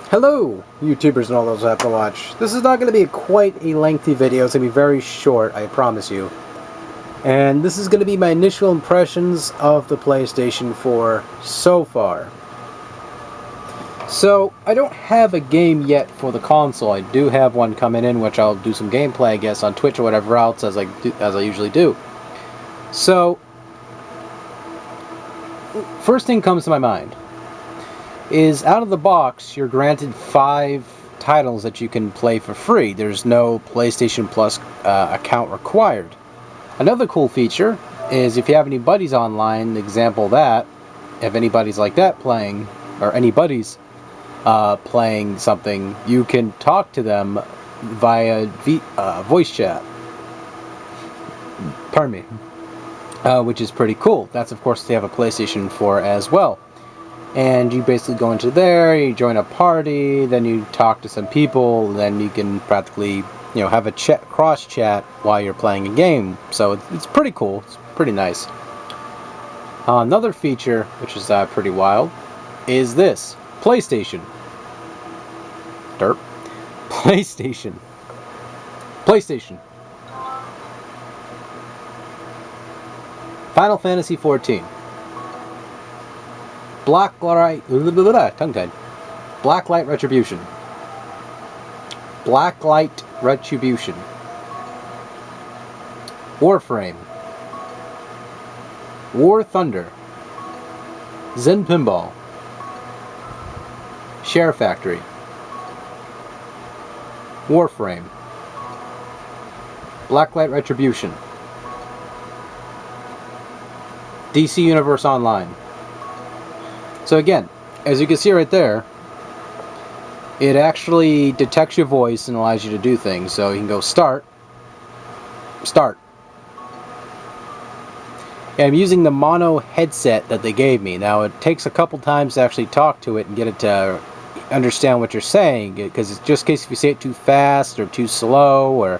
Hello, YouTubers and all those who have to watch. This is not going to be quite a lengthy video. It's going to be very short, I promise you. And this is going to be my initial impressions of the PlayStation 4 so far. So, I don't have a game yet for the console. I do have one coming in, which I'll do some gameplay, I guess, on Twitch or whatever else, as I usually do. So, first thing comes to my mind is, out of the box, you're granted 5 titles that you can play for free. There's no PlayStation Plus account required. Another cool feature is if you have any buddies online, example of that, if anybody's like that playing, or anybody's playing something, you can talk to them via voice chat. Pardon me. Which is pretty cool. That's, of course, if they have a PlayStation 4 as well. And you basically go into there, you join a party, then you talk to some people, then you can practically, have a cross chat while you're playing a game. So it's pretty cool. It's pretty nice. Another feature, which is pretty wild, is this: PlayStation. Derp. PlayStation. Final Fantasy XIV. Tongue-tied. Blacklight Retribution. Blacklight Retribution. Warframe. War Thunder. Zen Pinball. Share Factory. Warframe. Blacklight Retribution. DC Universe Online. So again, as you can see right there, it actually detects your voice and allows you to do things. So you can go start. And I'm using the mono headset that they gave me. Now it takes a couple times to actually talk to it and get it to understand what you're saying, because it's just in case if you say it too fast or too slow or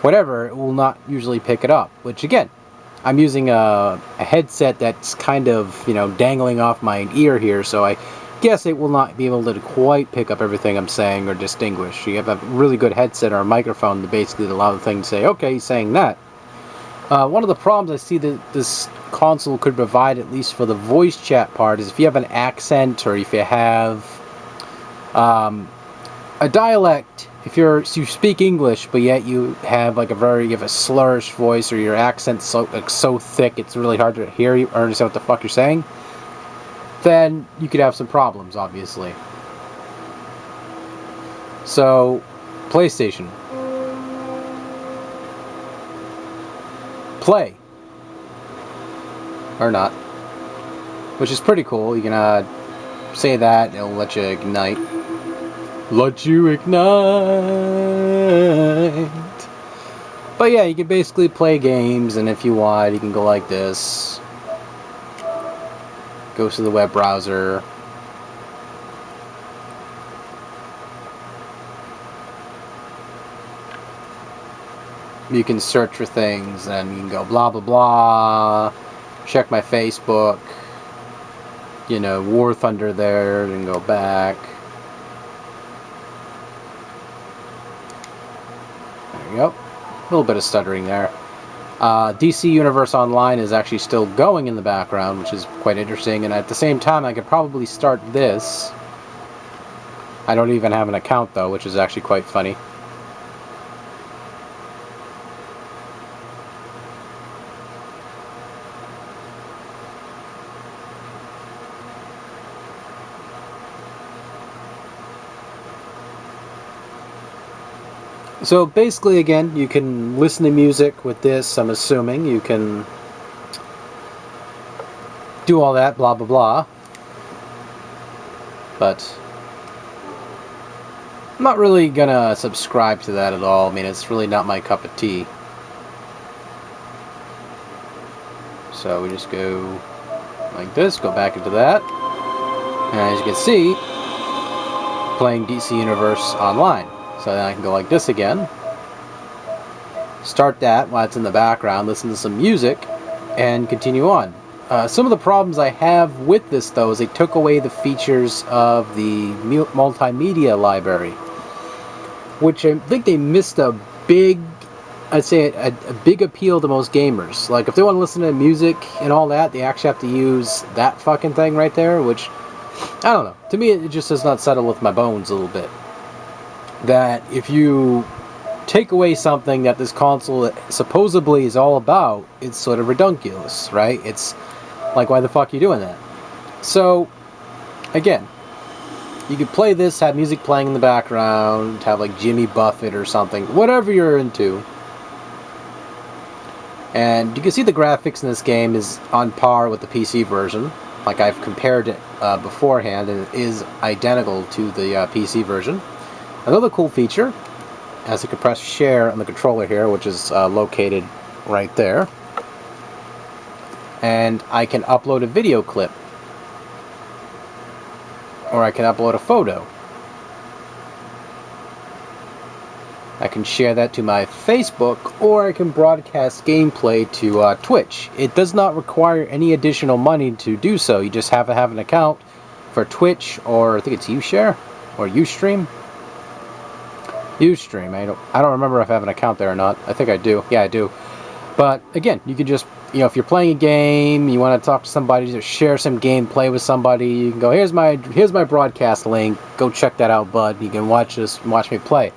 whatever, it will not usually pick it up. Which again, I'm using a headset that's kind of, dangling off my ear here, so I guess it will not be able to quite pick up everything I'm saying or distinguish. You have a really good headset or a microphone to basically allow the thing to say, okay, he's saying that. One of the problems I see that this console could provide, at least for the voice chat part, is if you have an accent or if you have a dialect. If you speak English, but yet you have a slurish voice, or your accent's so thick it's really hard to hear you or understand what the fuck you're saying, then you could have some problems, obviously. So, PlayStation. Play. Or not. Which is pretty cool. You can say that, it'll let you ignite. But yeah, you can basically play games, and if you want, you can go like this. Go to the web browser. You can search for things, and you can go blah blah blah. Check my Facebook. War Thunder there, and go back. Yep, a little bit of stuttering there. DC Universe Online is actually still going in the background, which is quite interesting, and at the same time I could probably start this. I don't even have an account though, which is actually quite funny. So basically, again, you can listen to music with this, I'm assuming. You can do all that, blah blah blah. But I'm not really gonna subscribe to that at all. I mean, it's really not my cup of tea. So we just go like this, go back into that. And as you can see, playing DC Universe Online. So then I can go like this again. Start that while it's in the background, listen to some music, and continue on. Some of the problems I have with this, though, is they took away the features of the multimedia library, which I think they missed a big, I'd say a big appeal to most gamers. Like, if they want to listen to music and all that, they actually have to use that fucking thing right there, which, I don't know. To me, it just does not settle with my bones a little bit. That if you take away something that this console supposedly is all about, it's sort of redunculous, right? It's like, why the fuck are you doing that? So, again, you could play this, have music playing in the background, have like Jimmy Buffett or something, whatever you're into. And you can see the graphics in this game is on par with the PC version. Like, I've compared it beforehand, and it is identical to the PC version. Another cool feature, as you can press share on the controller here, which is located right there. And I can upload a video clip. Or I can upload a photo. I can share that to my Facebook, or I can broadcast gameplay to Twitch. It does not require any additional money to do so. You just have to have an account for Twitch, or I think it's Ushare, or Ustream. Ustream. I don't remember if I have an account there or not. I think I do. Yeah, I do. But again, you can just, if you're playing a game, you want to talk to somebody, or share some gameplay with somebody, you can go, here's my broadcast link. Go check that out, bud. You can watch me play,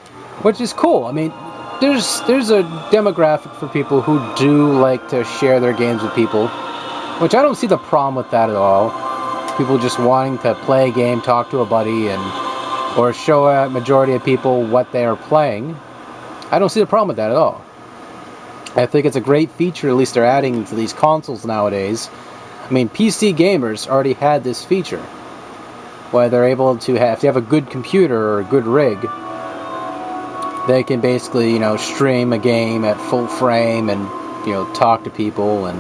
which is cool. I mean, there's a demographic for people who do like to share their games with people, which I don't see the problem with that at all. People just wanting to play a game, talk to a buddy, or show a majority of people what they are playing. I don't see the problem with that at all. I think it's a great feature, at least they're adding to these consoles nowadays. I mean, PC gamers already had this feature, where they're able to have, if you have a good computer or a good rig, they can basically, stream a game at full frame and, talk to people and...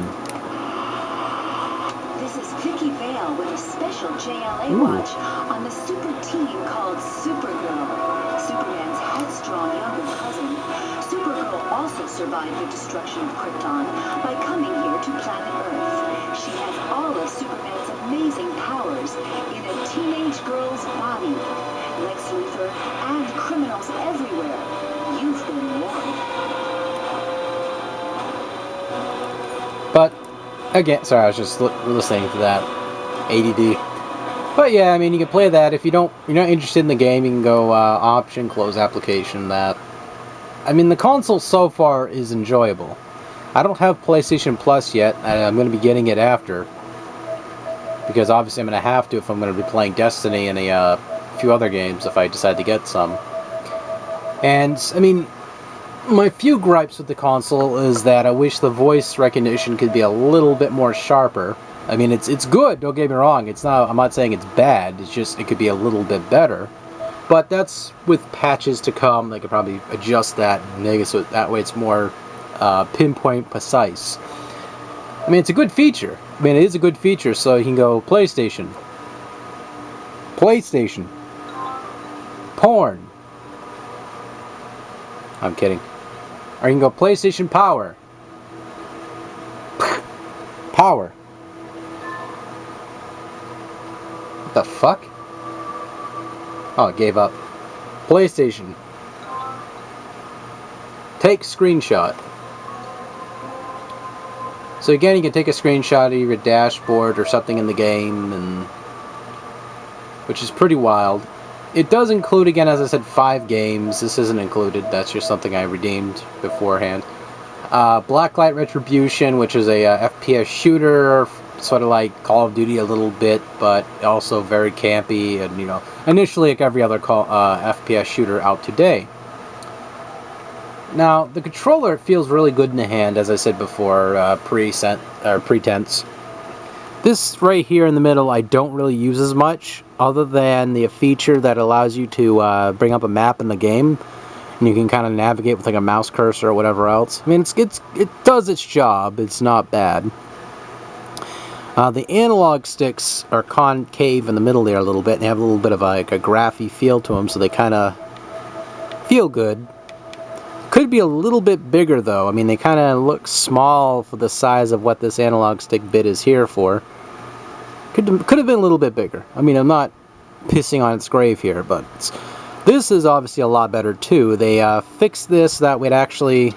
This is Vicky Vale with a special JLA watch on the super team called Supergirl. Superman's headstrong younger cousin. Supergirl also survived the destruction of Krypton by coming here to planet Earth. She has all of Superman's amazing powers in a teenage girl's body. Lex Luthor and criminals everywhere. You've been warned. But, again, sorry, I was just listening to that. ADD. But yeah, I mean, you can play that. If you're not interested in the game, you can go option, close application, that. I mean, the console so far is enjoyable. I don't have PlayStation Plus yet, and I'm going to be getting it after. Because obviously I'm going to have to if I'm going to be playing Destiny and a few other games if I decide to get some. And, I mean, my few gripes with the console is that I wish the voice recognition could be a little bit more sharper. I mean, it's good, don't get me wrong. I'm not saying it's bad, it's just it could be a little bit better. But that's with patches to come. They could probably adjust that and make it so that way it's more pinpoint precise. I mean, it's a good feature. I mean, it is a good feature, so you can go PlayStation. Porn. I'm kidding. Or you can go PlayStation Power. Power. What the fuck? Oh, it gave up. PlayStation. Take screenshot. So again, you can take a screenshot of your dashboard or something in the game, which is pretty wild. It does include, again, as I said, 5 games. This isn't included. That's just something I redeemed beforehand. Blacklight Retribution, which is a FPS shooter, sort of like Call of Duty a little bit, but also very campy, and initially like every other FPS shooter out today. Now, the controller feels really good in the hand, as I said before, pretense. This right here in the middle I don't really use as much, other than the feature that allows you to bring up a map in the game, and you can kind of navigate with like a mouse cursor or whatever else. I mean, it does its job. It's not bad. The analog sticks are concave in the middle there a little bit, and they have a little bit of a graphy feel to them, so they kind of feel good. Could be a little bit bigger though. I mean, they kind of look small for the size of what this analog stick bit is here for. Could have been a little bit bigger. I mean, I'm not pissing on its grave here, but this is obviously a lot better too. They fixed this that would actually,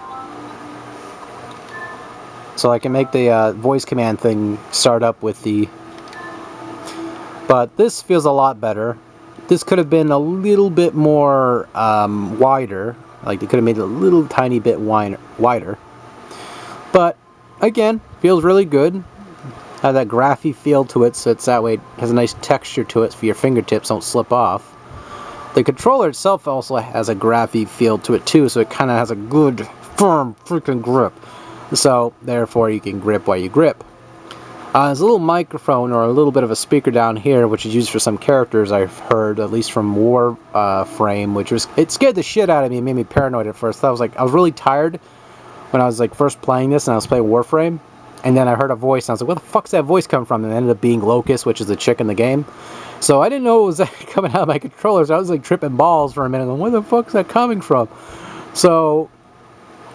so I can make the voice command thing start up with the, but this feels a lot better. This could have been a little bit more wider, like they could have made it a little tiny bit wider. But again, feels really good. Has that graphy feel to it, so it's that way it has a nice texture to it so your fingertips don't slip off. The controller itself also has a graphy feel to it too, so it kind of has a good, firm, freaking grip. So, therefore, you can grip while you grip. There's a little microphone or a little bit of a speaker down here, which is used for some characters I've heard, at least from Warframe, which was, it scared the shit out of me and made me paranoid at first. I was really tired when I was like first playing this and I was playing Warframe. And then I heard a voice, and I was like, where the fuck's that voice come from? And it ended up being Locust, which is the chick in the game. So I didn't know it was coming out of my controller, so I was like tripping balls for a minute. Like, where the fuck's that coming from? So,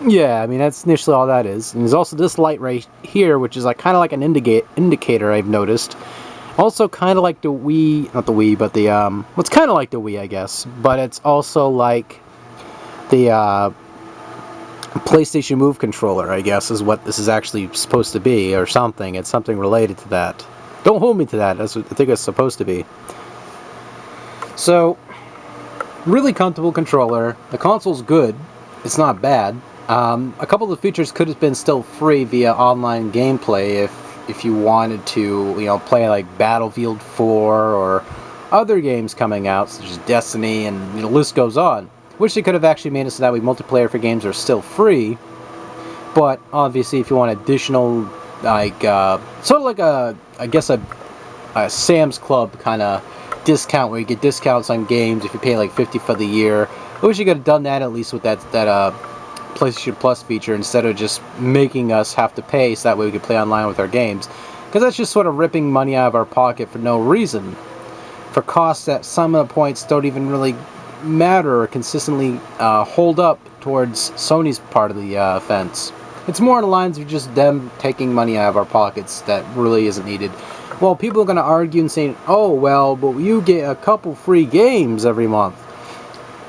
yeah, I mean, that's initially all that is. And there's also this light right here, which is like kind of like an indicator I've noticed. Also kind of like the Wii, not the Wii, but the, well, it's kind of like the Wii, I guess. But it's also like the, PlayStation Move controller, I guess, is what this is actually supposed to be, or something. It's something related to that. Don't hold me to that. That's what I think it's supposed to be. So, really comfortable controller. The console's good. It's not bad. A couple of the features could have been still free via online gameplay if you wanted to, you know, play like Battlefield 4 or other games coming out, such as Destiny, and the list goes on. Wish they could have actually made it so that way multiplayer for games are still free, but obviously if you want additional, like, sort of like I guess a Sam's Club kind of discount where you get discounts on games if you pay like $50 for the year. I wish you could have done that at least with that PlayStation Plus feature instead of just making us have to pay so that way we could play online with our games, because that's just sort of ripping money out of our pocket for no reason, for costs that some of the points don't even really matter or consistently hold up towards Sony's part of the fence. It's more on the lines of just them taking money out of our pockets that really isn't needed. Well, people are going to argue and say, oh, well, but you get a couple free games every month.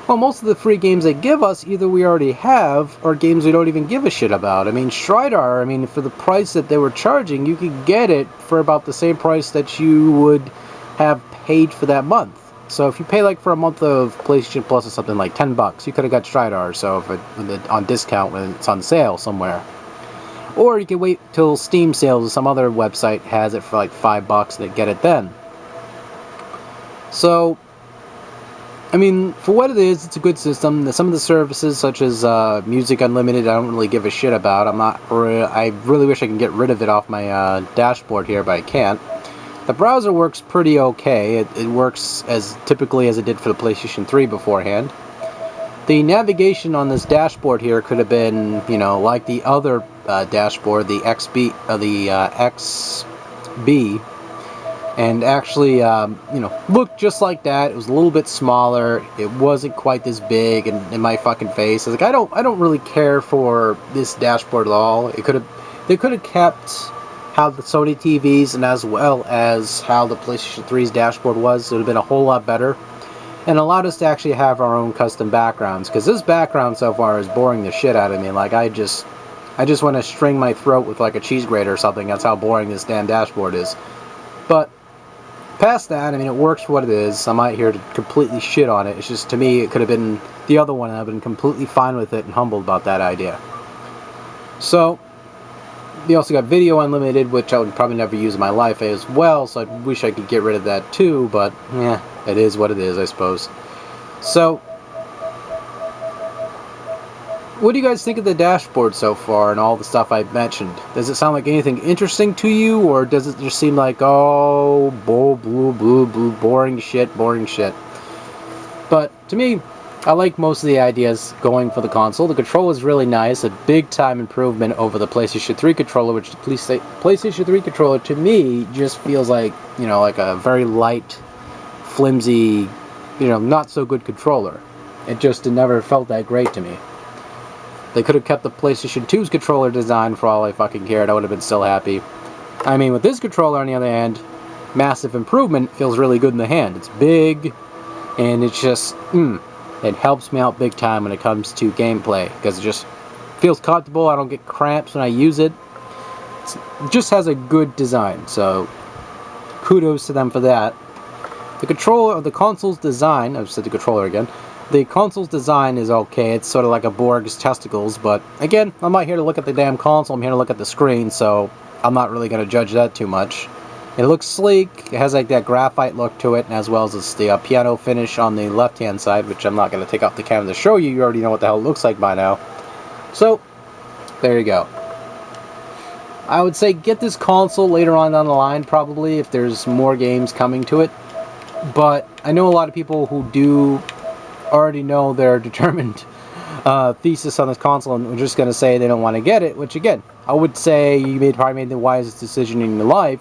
Well, most of the free games they give us, either we already have, or games we don't even give a shit about. I mean, Stridar, I mean, for the price that they were charging, you could get it for about the same price that you would have paid for that month. So if you pay like for a month of PlayStation Plus or something like $10, you could have got Stridar, so if on discount when it's on sale somewhere. Or you can wait till Steam sales or some other website has it for like $5 and get it then. So, I mean, for what it is, it's a good system. Some of the services, such as Music Unlimited, I don't really give a shit about. I really wish I could get rid of it off my dashboard here, but I can't. The browser works pretty okay. It works as typically as it did for the PlayStation 3 beforehand. The navigation on this dashboard here could have been, you know, like the other dashboard, the XB, XB, and actually, you know, looked just like that. It was a little bit smaller. It wasn't quite this big and in my fucking face. I was like, I don't really care for this dashboard at all. They could have kept how the Sony TVs and as well as how the PlayStation 3's dashboard was. It would have been a whole lot better and allowed us to actually have our own custom backgrounds, because this background so far is boring the shit out of me. Like, I just want to string my throat with like a cheese grater or something. That's how boring this damn dashboard is. But past that, I mean, it works for what it is. I'm not here to completely shit on it. It's just, to me, it could have been the other one, and I've been completely fine with it and humbled about that idea. So they also got Video Unlimited, which I would probably never use in my life as well, so I wish I could get rid of that too, but yeah, it is what it is, I suppose. So, what do you guys think of the dashboard so far and all the stuff I've mentioned? Does it sound like anything interesting to you, or does it just seem like, oh, boring shit? But to me, I like most of the ideas going for the console. The controller is really nice, a big time improvement over the PlayStation 3 controller, which the PlayStation 3 controller to me just feels like, you know, like a very light, flimsy, you know, not so good controller. It just never felt that great to me. They could have kept the PlayStation 2's controller design for all I fucking cared. I would have been still happy. I mean, with this controller, on the other hand, massive improvement. Feels really good in the hand. It's big, and it's just, it helps me out big time when it comes to gameplay, because it just feels comfortable. I don't get cramps when I use it. It just has a good design, so kudos to them for that. The controller, the console's design, I've said the controller again, the console's design is okay. It's sort of like a Borg's testicles, but again, I'm not here to look at the damn console, I'm here to look at the screen, so I'm not really going to judge that too much. It looks sleek, it has like that graphite look to it, as well as the piano finish on the left hand side, which I'm not going to take off the camera to show you, you already know what the hell it looks like by now. So, there you go. I would say get this console later on down the line, probably, if there's more games coming to it. But I know a lot of people who do already know their determined thesis on this console and are just going to say they don't want to get it, which again, I would say you probably made the wisest decision in your life,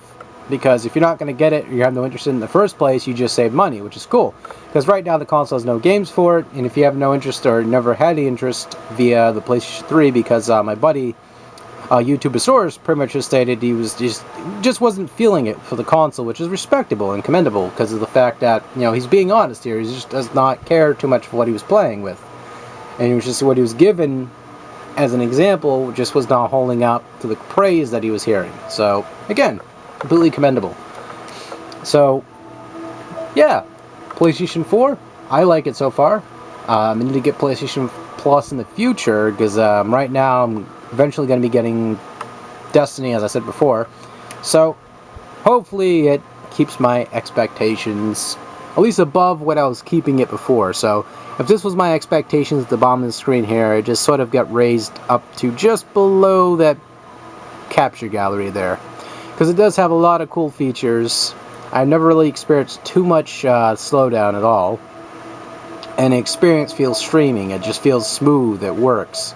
because if you're not going to get it or you have no interest in the first place, you just save money, which is cool. Because right now the console has no games for it, and if you have no interest or never had any interest via the PlayStation 3, because my buddy YouTubeosaurus pretty much just stated he was just wasn't feeling it for the console, which is respectable and commendable because of the fact that, you know, he's being honest here. He just does not care too much for what he was playing with, and it was just what he was given as an example just was not holding up to the praise that he was hearing. So again, completely commendable. So yeah, PlayStation 4, I like it so far. I need to get PlayStation Plus in the future because right now I'm eventually going to be getting Destiny, as I said before. So hopefully it keeps my expectations at least above what I was keeping it before. So if this was my expectations at the bottom of the screen here, it just sort of got raised up to just below that capture gallery there, because it does have a lot of cool features. I've never really experienced too much slowdown at all, and the experience feels streaming. It just feels smooth, it works,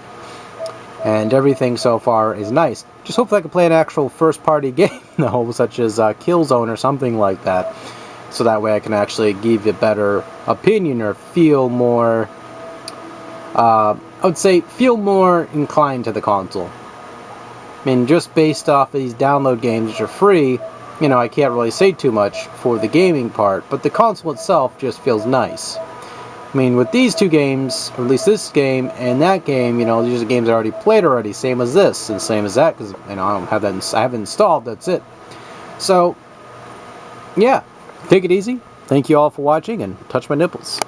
and everything so far is nice. Just hopefully I can play an actual first party game though, such as Killzone or something like that, so that way I can actually give a better opinion or feel more, I would say, feel more inclined to the console. I mean, just based off of these download games which are free, you know, I can't really say too much for the gaming part, but the console itself just feels nice. I mean, with these two games, or at least this game and that game, you know, these are games I already played already, same as this and same as that, because, you know, I don't have that, I have it installed, that's it. So, yeah, take it easy. Thank you all for watching, and touch my nipples.